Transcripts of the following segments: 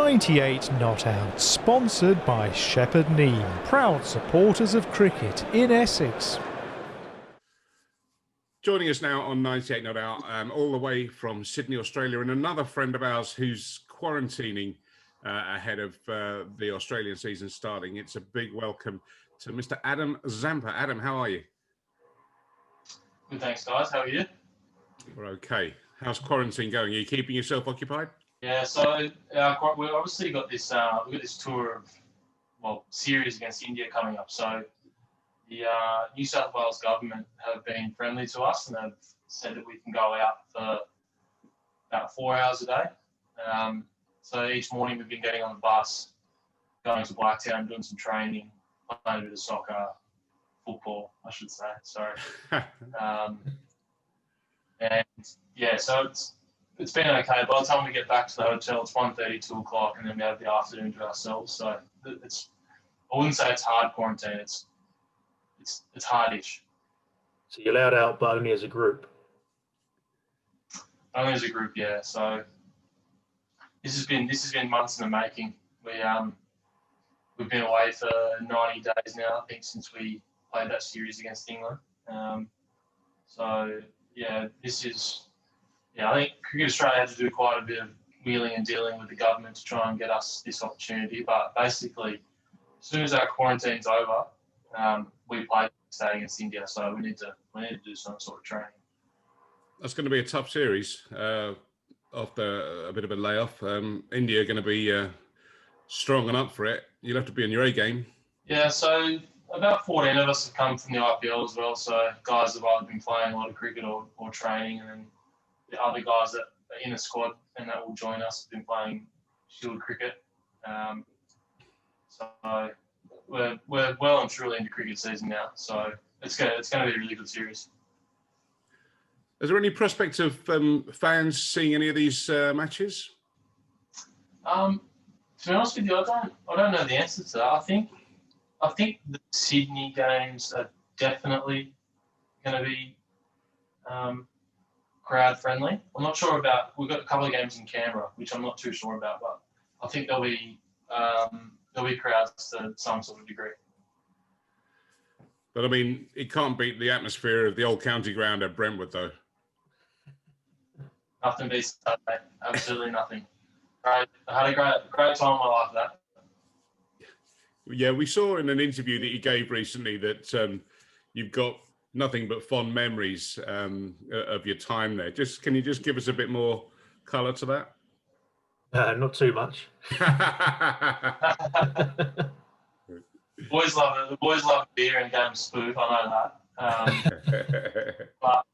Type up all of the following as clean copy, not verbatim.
98 Not Out, sponsored by Shepherd Neame, proud supporters of cricket in Essex. Joining us now on 98 Not Out, all the way from Sydney, Australia, and another friend of ours who's quarantining ahead of the Australian season starting. It's a big welcome to Mr. Adam Zampa. Adam, how are you? Good, thanks, guys. How are you? We're okay. How's quarantine going? Are you keeping yourself occupied? Yeah, so we obviously got this tour of series against India coming up. So the New South Wales government have been friendly to us and have said that we can go out for about 4 hours a day. So each morning we've been getting on the bus, going to Blacktown, doing some training, playing a bit of soccer, football, I should say. Sorry. And yeah, so it's been okay. By the time we get back to the hotel, it's 1:30, 2 o'clock, and then we have the afternoon to ourselves. So I wouldn't say it's hard quarantine. It's hardish. So you're allowed out, but only as a group. Only as a group, yeah. So this has been months in the making. We've been away for 90 days now, I think, since we played that series against England. So yeah, I think Cricket Australia had to do quite a bit of wheeling and dealing with the government to try and get us this opportunity. But basically, as soon as our quarantine's over, we play today against India. So we need to do some sort of training. That's going to be a tough series after a bit of a layoff. India are going to be strong and up for it. You'll have to be on your A game. Yeah, so about 14 of us have come from the IPL as well. So guys have either been playing a lot of cricket or training, and then the other guys that are in the squad and that will join us have been playing Shield cricket. So we're well and truly into cricket season now. So it's going to be a really good series. Is there any prospect of fans seeing any of these matches? To be honest with you, I don't know the answer to that. I think the Sydney games are definitely going to be crowd friendly. I'm not sure about. We've got a couple of games in Canberra, which I'm not too sure about, but I think there'll be crowds to some sort of degree. But I mean, it can't beat the atmosphere of the old county ground at Brentwood, though. Nothing beats that, mate. Absolutely nothing. I had a great time in my life that. Yeah, we saw in an interview that you gave recently that you've got nothing but fond memories of your time there. Can you just give us a bit more colour to that? Not too much. Boys love it. The boys love beer and game spoof. I know that. But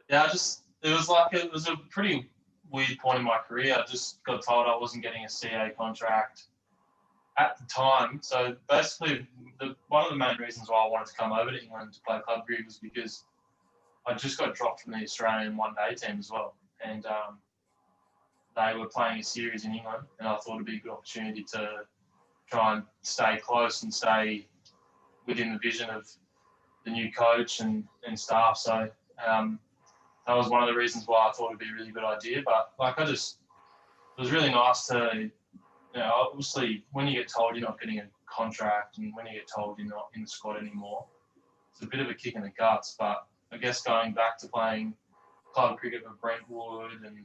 yeah, it was a pretty weird point in my career. I just got told I wasn't getting a CA contract at the time. So basically, one of the main reasons why I wanted to come over to England to play club cricket was because I just got dropped from the Australian one-day team as well. And they were playing a series in England, and I thought it'd be a good opportunity to try and stay close and stay within the vision of the new coach and staff. So that was one of the reasons why I thought it'd be a really good idea. But it was really nice to, obviously when you get told you're not getting a contract and when you get told you're not in the squad anymore, it's a bit of a kick in the guts. But I guess going back to playing club cricket for Brentwood and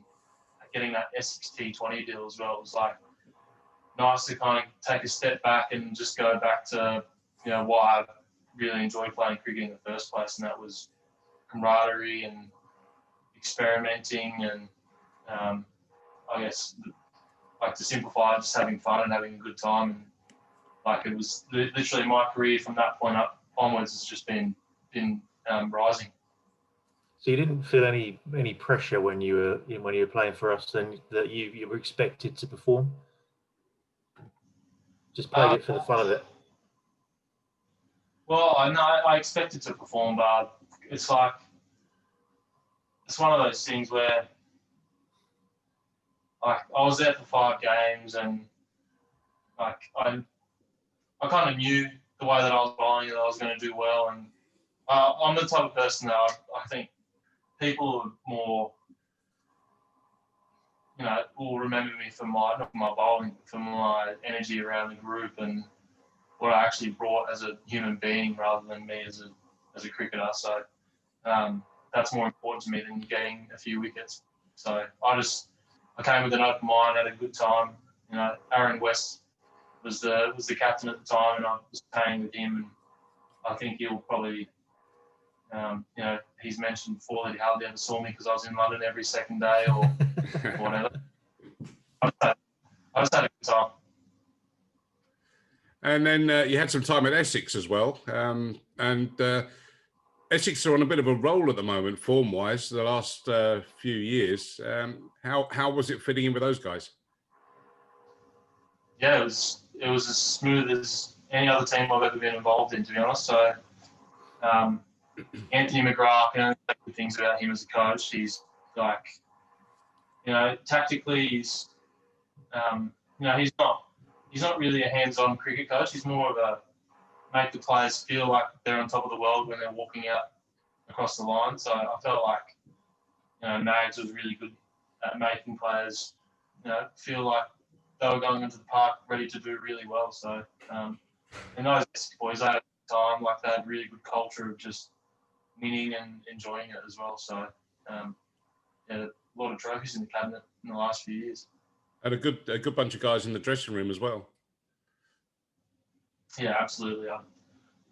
getting that Essex T20 deal as well, it was nice to kind of take a step back and just go back to, why I really enjoyed playing cricket in the first place, and that was camaraderie and experimenting and I guess to simplify, just having fun and having a good time. And it was literally my career from that point onwards has just been rising. So you didn't feel any pressure when you were playing for us, then, that you were expected to perform? Just played it for the fun of it. Well, I expected to perform, but it's one of those things where I was there for 5 games and I kind of knew the way that I was bowling that I was going to do well, and I'm the type of person that I think people are more will remember me for not for my bowling, for my energy around the group and what I actually brought as a human being rather than me as a cricketer. So that's more important to me than getting a few wickets. So I came with an open mind, had a good time. Aaron West was the captain at the time, and I was playing with him. And I think he'll probably, he's mentioned before that he hardly ever saw me because I was in London every second day or whatever. I just had a good time. And then you had some time at Essex as well. Essex are on a bit of a roll at the moment, form-wise, the last few years. How was it fitting in with those guys? Yeah, it was as smooth as any other team I've ever been involved in, to be honest. So Anthony McGrath, I can only say good things about him as a coach. He's like, tactically, he's not really a hands-on cricket coach. He's more of a make the players feel like they're on top of the world when they're walking out across the line. So I felt like, Nags was really good at making players, feel like they were going into the park ready to do really well. So, and those boys, they had a good time, like they had really good culture of just winning and enjoying it as well. So, a lot of trophies in the cabinet in the last few years. And a good bunch of guys in the dressing room as well. Yeah, absolutely.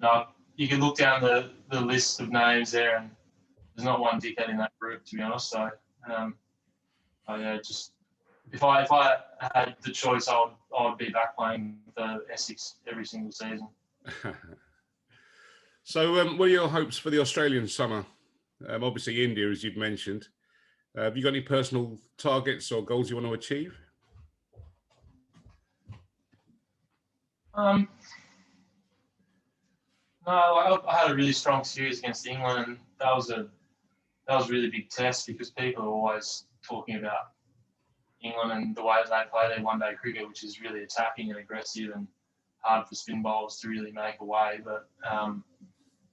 No, you can look down the list of names there, and there's not one dickhead in that group, to be honest. So, just if I had the choice, I would be back playing for Essex every single season. So, what are your hopes for the Australian summer? Obviously, India, as you've mentioned. Have you got any personal targets or goals you want to achieve? No, I had a really strong series against England, and that was a really big test because people are always talking about England and the way they play their one-day cricket, which is really attacking and aggressive and hard for spin bowlers to really make away. But I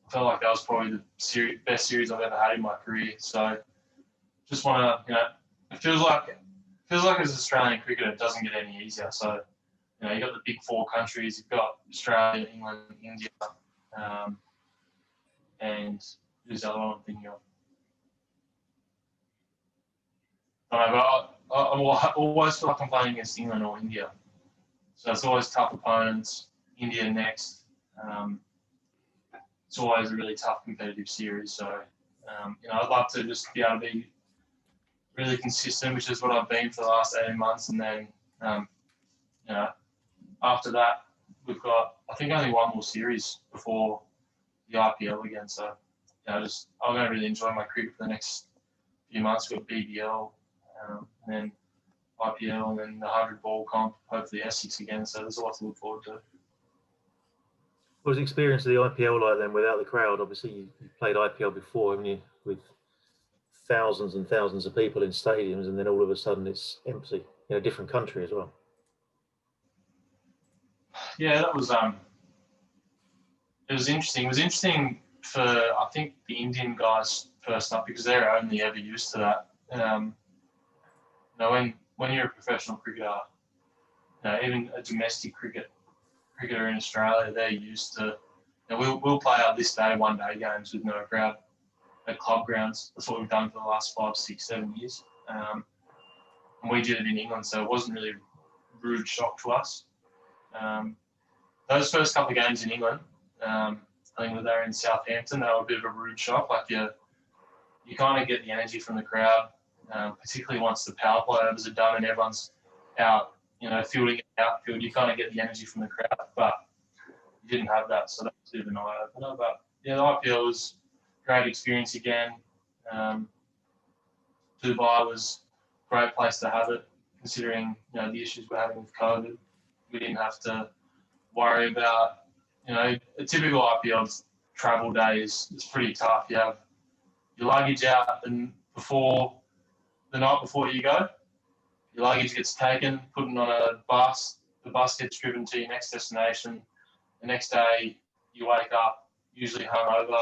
felt like that was probably the best series I've ever had in my career. So just want to, it feels like as an Australian cricketer, it doesn't get any easier. So, you've got the big four countries, you've got Australia, England, India, and who's the other one I'm thinking of? I always feel like I'm playing against England or India. So it's always tough opponents. India next. It's always a really tough competitive series. So, I'd love to just be able to be really consistent, which is what I've been for the last 18 months. And then, after that, we've got, I think, only one more series before the IPL again. So, I'm going to really enjoy my cricket for the next few months. We've got BBL, and then IPL, and then the 100 ball comp, hopefully Essex again. So there's a lot to look forward to. What was the experience of the IPL like then without the crowd? Obviously, you played IPL before, haven't you, with thousands and thousands of people in stadiums, and then all of a sudden it's empty in a different country as well. Yeah, that was it was interesting. It was interesting for, I think, the Indian guys first up because they're only ever used to that. When you're a professional cricketer, even a domestic cricketer in Australia, they're used to. We'll play our this day, one day games with no crowd at club grounds. That's what we've done for the last 5, 6, 7 years. And we did it in England, so it wasn't really a rude shock to us. Those first couple of games in England, I think when they were in Southampton, they were a bit of a rude shock. Like you kind of get the energy from the crowd, particularly once the power play overs are done and everyone's out, fielding in the outfield. You kind of get the energy from the crowd, but you didn't have that, so that was a bit of an eye opener. But yeah, the IPL was a great experience again. Dubai was a great place to have it, considering the issues we're having with COVID. We didn't have to worry about, a typical IPL travel day is pretty tough. You have your luggage out and the night before you go, your luggage gets taken, put on a bus, the bus gets driven to your next destination. The next day you wake up, usually hungover,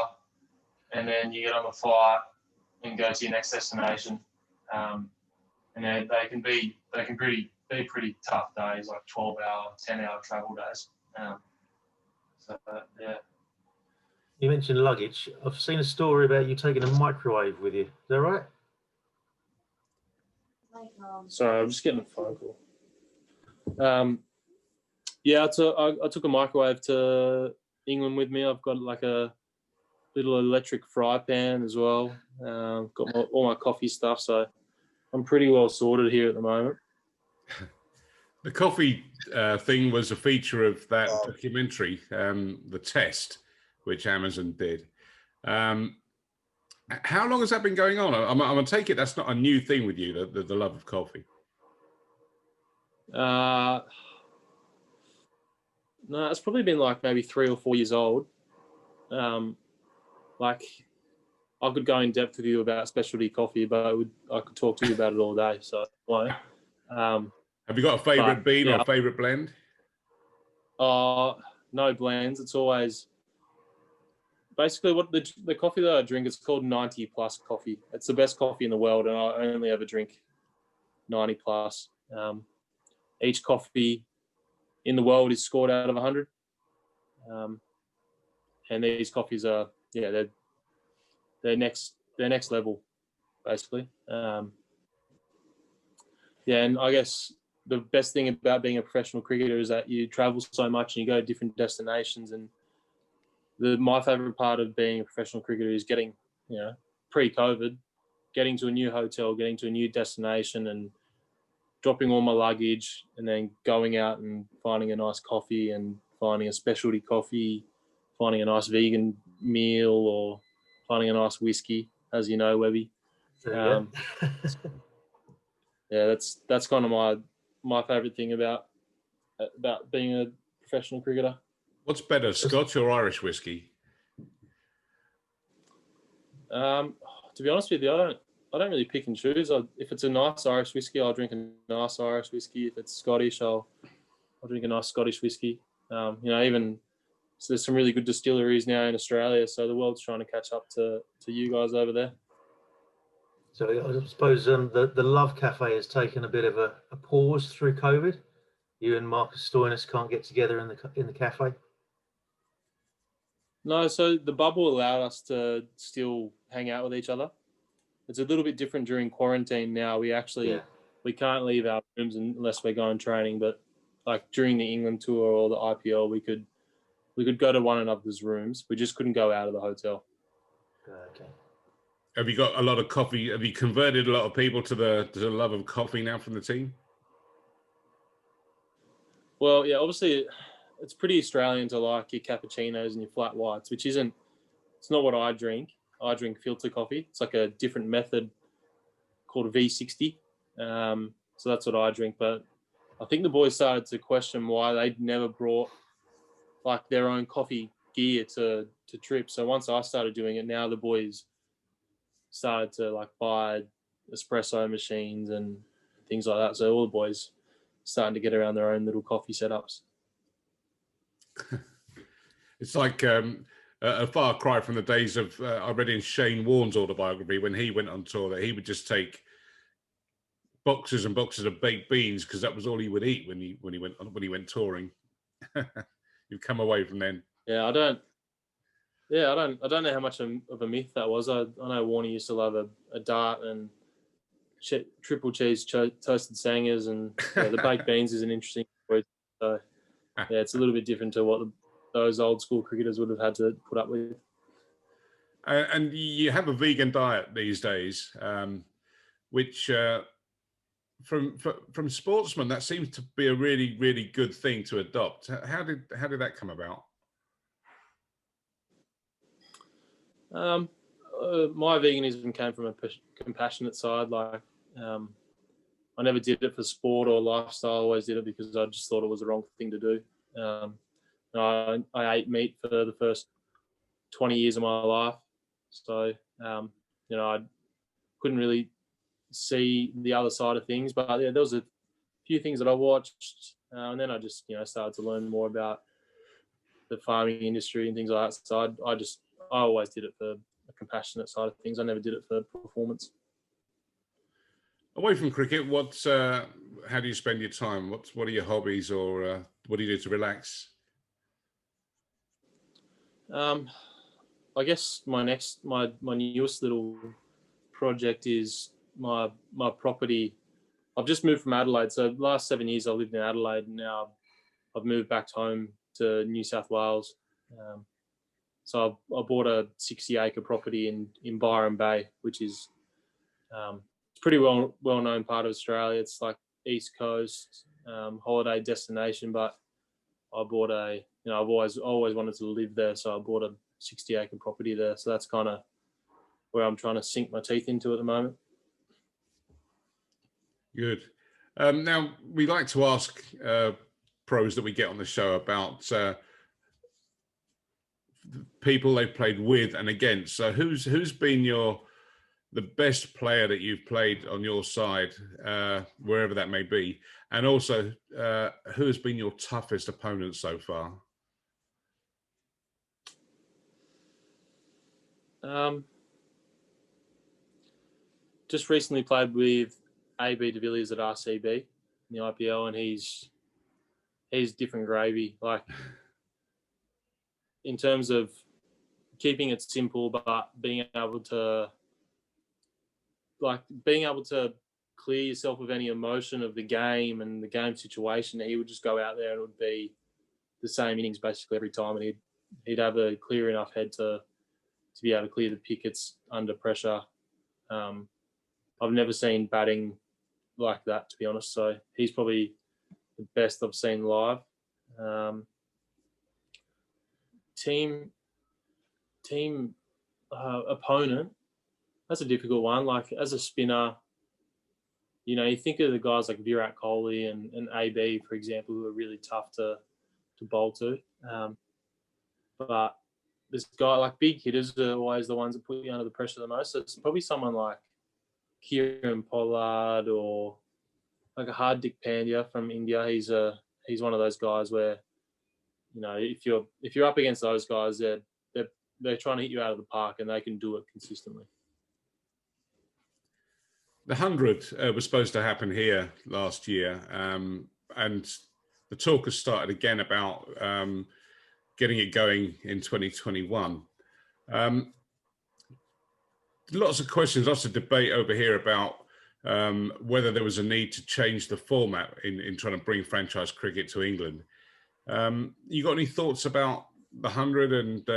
and then you get on the flight and go to your next destination. and they can be pretty tough days, like 12-hour, 10-hour travel days. So yeah. You mentioned luggage. I've seen a story about you taking a microwave with you. Is that right? Sorry, I'm just getting a phone call. Yeah, I took a microwave to England with me. I've got like a little electric fry pan as well. Got all my coffee stuff, so I'm pretty well sorted here at the moment. The coffee thing was a feature of that documentary, The Test, which Amazon did. How long has that been going on? I'm going to take it that's not a new thing with you, the love of coffee. No, it's probably been like maybe 3 or 4 years old. Like, I could go in depth with you about specialty coffee, but I could talk to you about it all day. So, have you got a favourite bean or a favourite blend? No blends. It's always basically what the coffee that I drink. It's called 90 plus coffee. It's the best coffee in the world, and I only ever drink 90 plus. Each coffee in the world is scored out of 100, and these coffees are they're next level, basically. And I guess the best thing about being a professional cricketer is that you travel so much and you go to different destinations. And my favourite part of being a professional cricketer is getting, pre-COVID, getting to a new hotel, getting to a new destination and dropping all my luggage and then going out and finding a nice coffee and finding a specialty coffee, finding a nice vegan meal or finding a nice whiskey, as you know, Webby. That's kind of my favourite thing about being a professional cricketer. What's better, Scotch or Irish whiskey? To be honest with you, I don't really pick and choose. If it's a nice Irish whiskey, I'll drink a nice Irish whiskey. If it's Scottish, I'll drink a nice Scottish whiskey. Even so, there's some really good distilleries now in Australia, so the world's trying to catch up to you guys over there. So I suppose the Love Cafe has taken a bit of a pause through COVID. You and Marcus Stoinis can't get together in the cafe. No, so the bubble allowed us to still hang out with each other. It's a little bit different during quarantine now. We can't leave our rooms unless we're going training. But like during the England tour or the IPL, we could go to one another's rooms. We just couldn't go out of the hotel. Okay. Have you got a lot of coffee? Have you converted a lot of people to the love of coffee now from the team? Well, yeah, obviously it's pretty Australian to like your cappuccinos and your flat whites, it's not what I drink. I drink filter coffee. It's like a different method called a V60. So that's what I drink. But I think the boys started to question why they'd never brought like their own coffee gear to trips. So once I started doing it, now the boys started to like buy espresso machines and things like that. So all the boys starting to get around their own little coffee setups. It's like a far cry from the days of I read in Shane Warne's autobiography when he went on tour that he would just take boxes and boxes of baked beans because that was all he would eat when he went touring. You've come away from then. Yeah, I don't know how much of a myth that was. I know Warney used to love a dart and triple cheese toasted sangers, and the baked beans is an interesting story. So yeah, it's a little bit different to what those old school cricketers would have had to put up with. And you have a vegan diet these days, which from sportsmen that seems to be a really, really good thing to adopt. How did that come about? My veganism came from a compassionate side. Like, I never did it for sport or lifestyle. I always did it because I just thought it was the wrong thing to do. I ate meat for the first 20 years of my life. So, I couldn't really see the other side of things. But yeah, there was a few things that I watched. And then I just, started to learn more about the farming industry and things like that. So I always did it for the compassionate side of things. I never did it for performance. Away from cricket, how do you spend your time? What are your hobbies, or what do you do to relax? I guess my newest little project is my property. I've just moved from Adelaide, so the last 7 years I lived in Adelaide, and now I've moved back home to New South Wales. So I bought a 60-acre property in Byron Bay, which is pretty well known part of Australia. It's like East Coast holiday destination, but I bought I've always wanted to live there, so I bought a 60-acre property there. So that's kind of where I'm trying to sink my teeth into at the moment. Good. Now, we like to ask pros that we get on the show about people they've played with and against. So who's been the best player that you've played on your side, wherever that may be, and also who has been your toughest opponent so far? Just recently played with AB de Villiers at RCB in the IPL, and he's different gravy. Like, in terms of keeping it simple, but being able to clear yourself of any emotion of the game and the game situation, he would just go out there and it would be the same innings basically every time, and he'd have a clear enough head to be able to clear the pickets under pressure. I've never seen batting like that, to be honest. So he's probably the best I've seen live. Team opponent, that's a difficult one. Like, as a spinner, you think of the guys like Virat Kohli and AB, for example, who are really tough to bowl to. But this guy, like, big hitters are always the ones that put you under the pressure the most. So it's probably someone like Kieran Pollard or like a Hardik Pandya from India. He's one of those guys where, if you're up against those guys, they're trying to hit you out of the park, and they can do it consistently. The 100 was supposed to happen here last year, and the talk has started again about getting it going in 2021. Lots of questions, lots of debate over here about whether there was a need to change the format in trying to bring franchise cricket to England. You got any thoughts about the 100 and,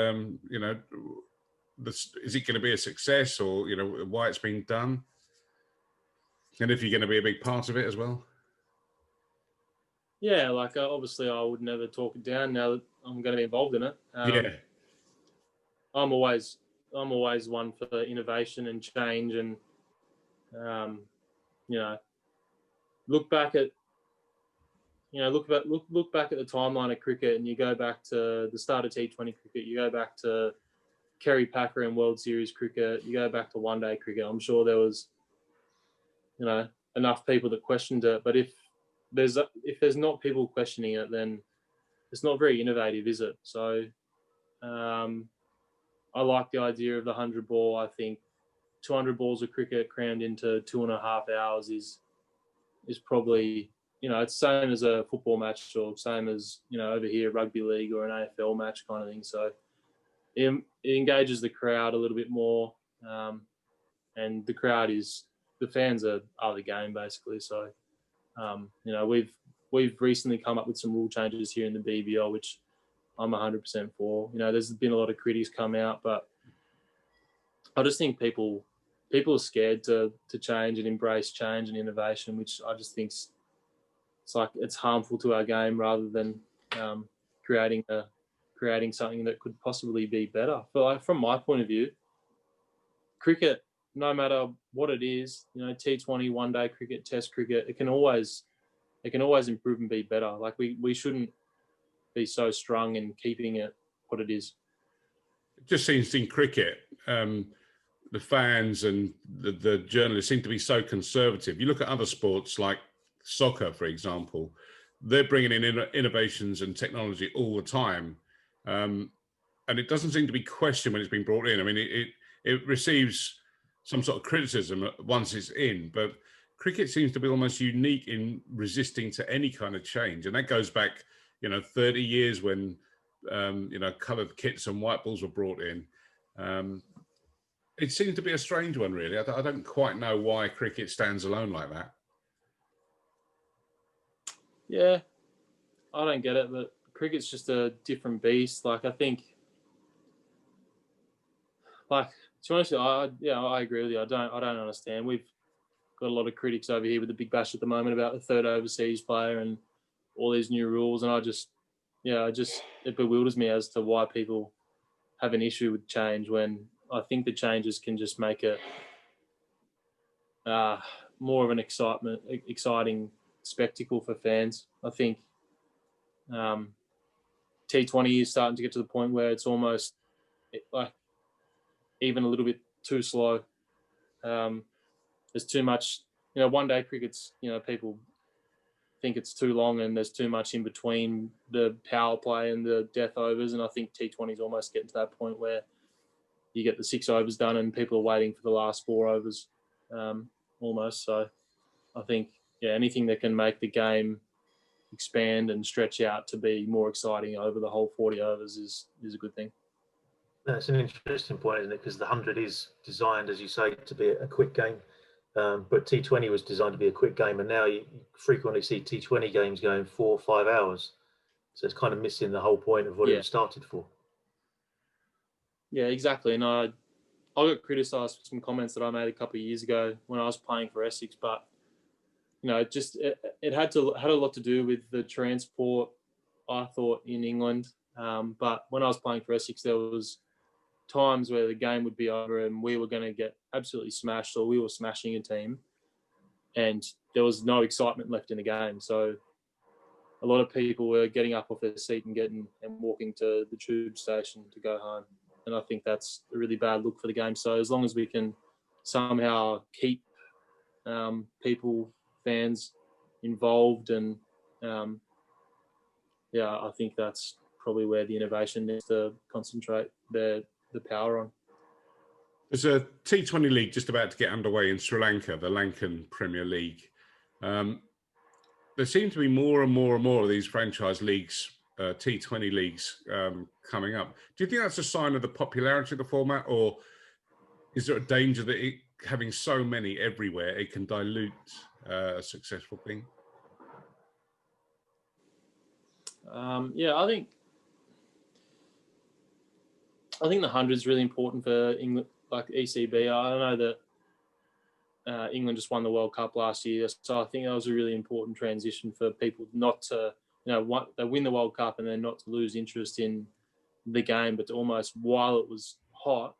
is it going to be a success, or, why it's being done? And if you're going to be a big part of it as well? Yeah, like, obviously I would never talk it down now that I'm going to be involved in it. Yeah. I'm always one for innovation and change, and look back at the timeline of cricket, and you go back to the start of T20 cricket, you go back to Kerry Packer and World Series cricket, you go back to one-day cricket. I'm sure there was enough people that questioned it, but if there's not people questioning it, then it's not very innovative, is it? So I like the idea of the 100 ball. I think 200 balls of cricket crammed into 2.5 hours is probably, it's the same as a football match, or same as, over here, rugby league or an AFL match kind of thing. So it engages the crowd a little bit more, and the fans are the game basically. So, we've recently come up with some rule changes here in the BBL, which I'm 100% for. There's been a lot of critics come out, but I just think people are scared to change and embrace change and innovation, which I just think it's harmful to our game rather than creating something that could possibly be better. But from my point of view, cricket, no matter what it is, T20, one-day cricket, Test cricket, it can always improve and be better. Like, we shouldn't be so strung in keeping it what it is. It just seems in cricket, the fans and the journalists seem to be so conservative. You look at other sports like soccer, for example, they're bringing in innovations and technology all the time. And it doesn't seem to be questioned when it's been brought in. I mean, it receives some sort of criticism once it's in, but cricket seems to be almost unique in resisting to any kind of change. And that goes back, 30 years when, coloured kits and white balls were brought in. It seems to be a strange one, really. I don't quite know why cricket stands alone like that. Yeah, I don't get it, but cricket's just a different beast. Like, I think, to be honest, I agree with you. I don't understand. We've got a lot of critics over here with the Big Bash at the moment about the third overseas player and all these new rules, and it bewilders me as to why people have an issue with change when I think the changes can just make it more of an exciting spectacle for fans. I think T20 is starting to get to the point where it's almost like even a little bit too slow. There's too much, one day cricket's, people think it's too long and there's too much in between the power play and the death overs. And I think T20 is almost getting to that point where you get the 6 overs done and people are waiting for the last 4 overs almost. So I think, anything that can make the game expand and stretch out to be more exciting over the whole 40 overs is a good thing. That's an interesting point, isn't it? Because the 100 is designed, as you say, to be a quick game. But T20 was designed to be a quick game, and now you frequently see T20 games going 4 or 5 hours. So it's kind of missing the whole point of what it was started for. Yeah, exactly. And I got criticised for some comments that I made a couple of years ago when I was playing for Essex, but it had a lot to do with the transport, I thought, in England. But when I was playing for Essex, there was times where the game would be over and we were going to get absolutely smashed, or we were smashing a team, and there was no excitement left in the game. So a lot of people were getting up off their seat and walking to the tube station to go home. And I think that's a really bad look for the game. So as long as we can somehow keep fans involved, and I think that's probably where the innovation needs to concentrate the power on. There's a T20 league just about to get underway in Sri Lanka, the Lankan Premier League. There seem to be more and more and more of these franchise leagues, T20 leagues, coming up. Do you think that's a sign of the popularity of the format, or is there a danger that having so many everywhere, it can dilute a successful thing? I think the 100 is really important for England, like ECB. I know that England just won the World Cup last year, so I think that was a really important transition for people not to, they win the World Cup and then not to lose interest in the game, but to almost, while it was hot,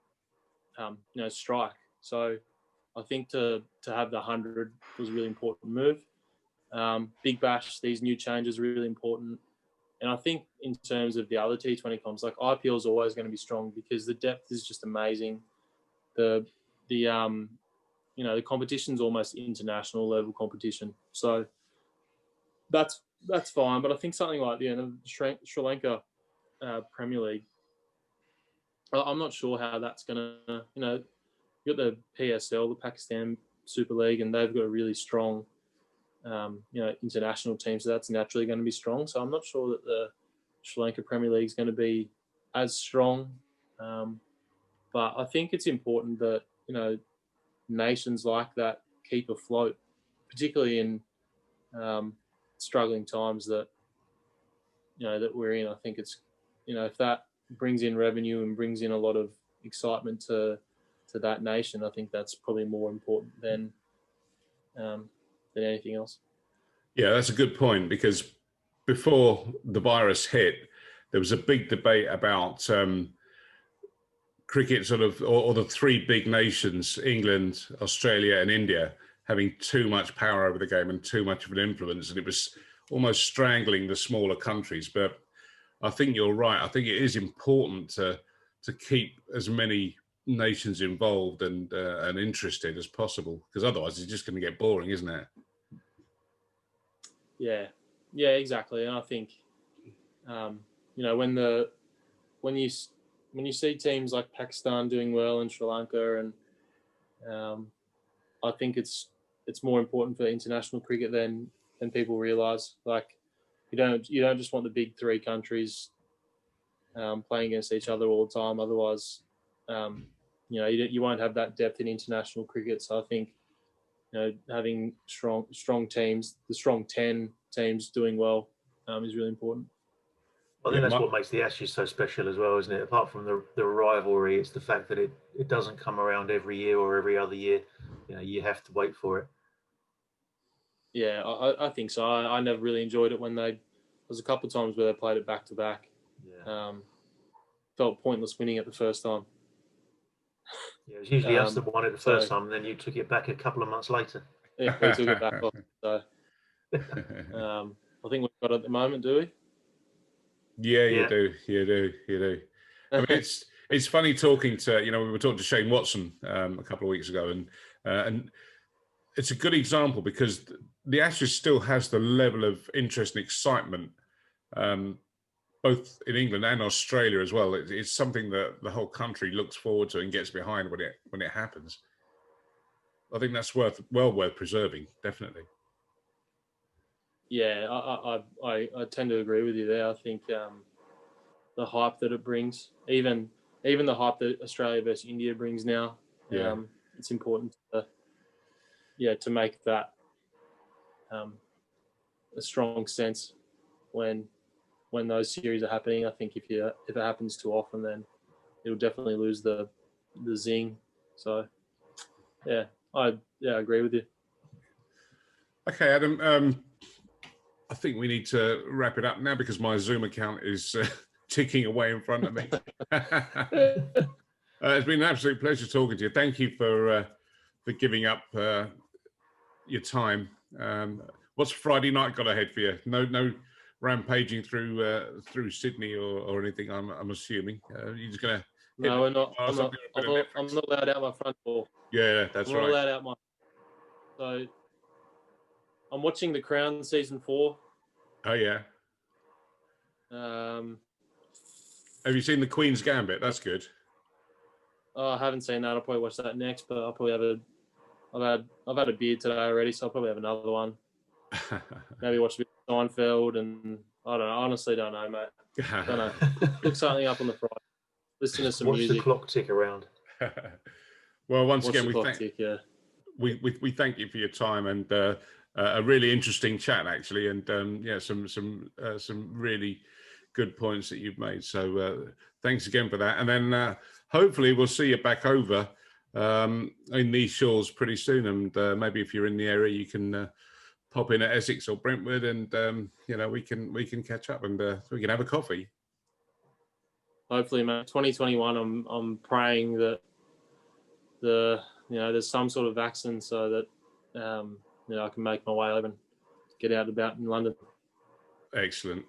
strike. So I think to have the 100 was a really important move. Big Bash, these new changes are really important. And I think in terms of the other T20 comps, like IPL is always going to be strong because the depth is just amazing. The competition's almost international level competition. So that's fine. But I think something like the Sri Lanka Premier League, I'm not sure how that's going to, you've got the PSL, the Pakistan Super League, and they've got a really strong international team, so that's naturally going to be strong. So I'm not sure that the Sri Lanka Premier League is going to be as strong, but I think it's important that nations like that keep afloat, particularly in struggling times that that we're in. I think it's if that brings in revenue and brings in a lot of excitement to that nation, I think that's probably more important than anything else. Yeah, that's a good point, because before the virus hit, there was a big debate about cricket sort of, or the 3 big nations, England, Australia and India, having too much power over the game and too much of an influence. And it was almost strangling the smaller countries. But I think you're right. I think it is important to keep as many nations involved and interested as possible, because otherwise it's just going to get boring, isn't it? Yeah, exactly. And I think, when you see teams like Pakistan doing well and Sri Lanka, and I think it's it's more important for international cricket than people realise. Like, you don't just want the big three countries playing against each other all the time. Otherwise, you won't have that depth in international cricket. So I think, having strong teams, the strong 10 teams doing well, is really important. I think that's what makes the Ashes so special as well, isn't it? Apart from the rivalry, it's the fact that it doesn't come around every year or every other year. You have to wait for it. Yeah, I think so. I never really enjoyed it when there was a couple of times where they played it back to back. Yeah. Felt pointless winning it the first time. Yeah, it was usually us that won it the first time, and then you took it back a couple of months later. Yeah, we took it back off. So I think we've got it at the moment, do we? Yeah, you do. I mean, it's funny talking to, we were talking to Shane Watson a couple of weeks ago, and it's a good example because the Ashes still has the level of interest and excitement, both in England and Australia as well. It's something that the whole country looks forward to and gets behind when it happens. I think that's worth preserving, definitely. Yeah, I tend to agree with you there. I think the hype that it brings, even the hype that Australia versus India brings now, it's important to make that a strong sense when those series are happening. I think if it happens too often, then it'll definitely lose the zing. So I agree with you. Okay, Adam. I think we need to wrap it up now because my Zoom account is ticking away in front of me. It's been an absolute pleasure talking to you. Thank you for giving up your time. What's Friday night got ahead for you? No rampaging through Sydney or anything. I'm assuming you're just gonna. No, we're not. I'm not allowed out my front door. Yeah, that's right. I'm not allowed out my. So I'm watching The Crown season 4. Oh yeah. Have you seen The Queen's Gambit? That's good. Oh, I haven't seen that. I'll probably watch that next, but I'll probably I've had a beer today already, so I'll probably have another one. Maybe watch a bit of Seinfeld, and I don't know. Honestly, don't know, mate. Don't know. Look something up on the Friday. Listen to some music. Watch the clock tick around. Well, once again, we thank you for your time and a really interesting chat, actually, and some really good points that you've made. So thanks again for that. And then hopefully we'll see you back over in these shores pretty soon. And maybe if you're in the area, you can pop in at Essex or Brentwood, and we can catch up and we can have a coffee. Hopefully, mate. 2021. I'm praying that there's some sort of vaccine so that I can make my way over and get out and about in London. Excellent.